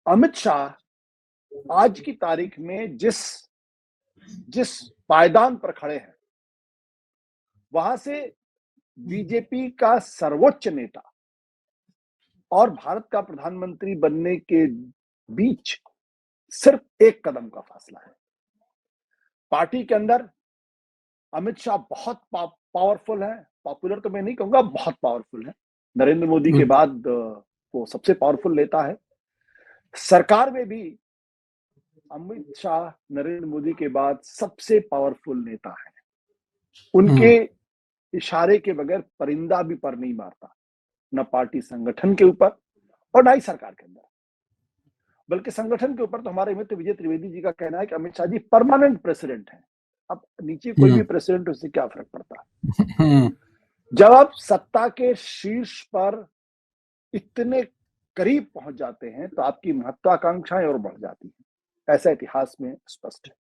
अमित शाह आज की तारीख में जिस जिस पायदान पर खड़े हैं, वहां से बीजेपी का सर्वोच्च नेता और भारत का प्रधानमंत्री बनने के बीच सिर्फ एक कदम का फासला है। पार्टी के अंदर अमित शाह बहुत पावरफुल है। पॉपुलर तो मैं नहीं कहूंगा, बहुत पावरफुल है। नरेंद्र मोदी के बाद वो सबसे पावरफुल नेता है। सरकार में भी अमित शाह नरेंद्र मोदी के बाद सबसे पावरफुल नेता है। उनके इशारे के बगैर परिंदा भी पर नहीं मारता, न पार्टी संगठन के ऊपर और ना ही सरकार के अंदर। बल्कि संगठन के ऊपर तो हमारे मित्र विजय त्रिवेदी जी का कहना है कि अमित शाह जी परमानेंट प्रेसिडेंट हैं। अब नीचे कोई भी प्रेसिडेंट, उससे क्या फर्क पड़ता है। जब आप सत्ता के शीर्ष पर इतने करीब पहुंच जाते हैं तो आपकी महत्वाकांक्षाएं और बढ़ जाती हैं। ऐसा इतिहास में स्पष्ट है।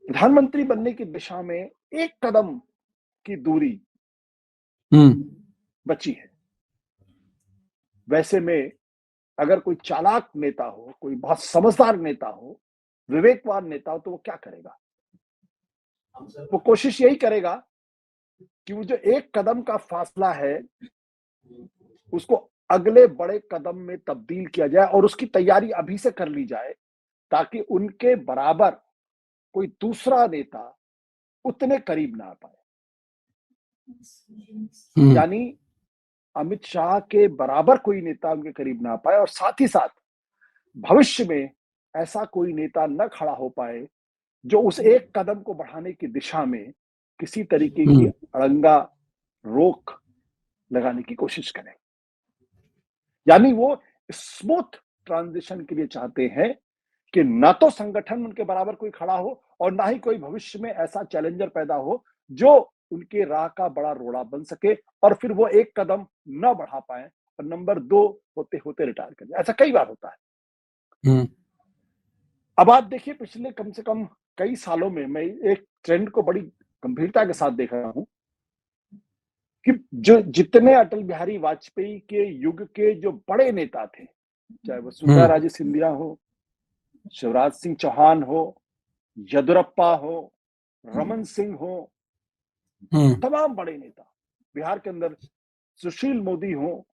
प्रधानमंत्री बनने की दिशा में एक कदम की दूरी बची है। वैसे में अगर कोई चालाक नेता हो, कोई बहुत समझदार नेता हो, विवेकवान नेता हो, तो वो क्या करेगा? वो कोशिश यही करेगा कि वो जो एक कदम का फासला है उसको अगले बड़े कदम में तब्दील किया जाए और उसकी तैयारी अभी से कर ली जाए, ताकि उनके बराबर कोई दूसरा नेता उतने करीब ना आ पाए। यानी अमित शाह के बराबर कोई नेता उनके करीब ना आ पाए और साथ ही साथ भविष्य में ऐसा कोई नेता न खड़ा हो पाए जो उस एक कदम को बढ़ाने की दिशा में किसी तरीके की अड़ंगा रोक लगाने की कोशिश करें। यानी वो स्मूथ ट्रांजिशन के लिए चाहते हैं कि ना तो संगठन उनके बराबर कोई खड़ा हो और ना ही कोई भविष्य में ऐसा चैलेंजर पैदा हो जो उनके राह का बड़ा रोड़ा बन सके और फिर वो एक कदम न बढ़ा पाए और नंबर 2 होते होते रिटायर कर जाए। ऐसा कई बार होता है। अब आप देखिए, पिछले कम से कम कई सालों में मैं एक ट्रेंड को बड़ी गंभीरता के साथ देख रहा हूं कि जो जितने अटल बिहारी वाजपेयी के युग के जो बड़े नेता थे, चाहे वो सुधा राजे सिंधिया हो, शिवराज सिंह चौहान हो, येदियुरप्पा हो, रमन सिंह हो, तमाम बड़े नेता, बिहार के अंदर सुशील मोदी हो,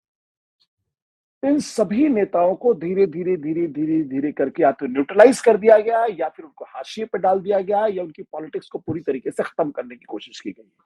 इन सभी नेताओं को धीरे धीरे धीरे धीरे धीरे करके या तो न्यूट्रलाइज कर दिया गया या फिर उनको हाशिए पर डाल दिया गया या उनकी पॉलिटिक्स को पूरी तरीके से खत्म करने की कोशिश की गई।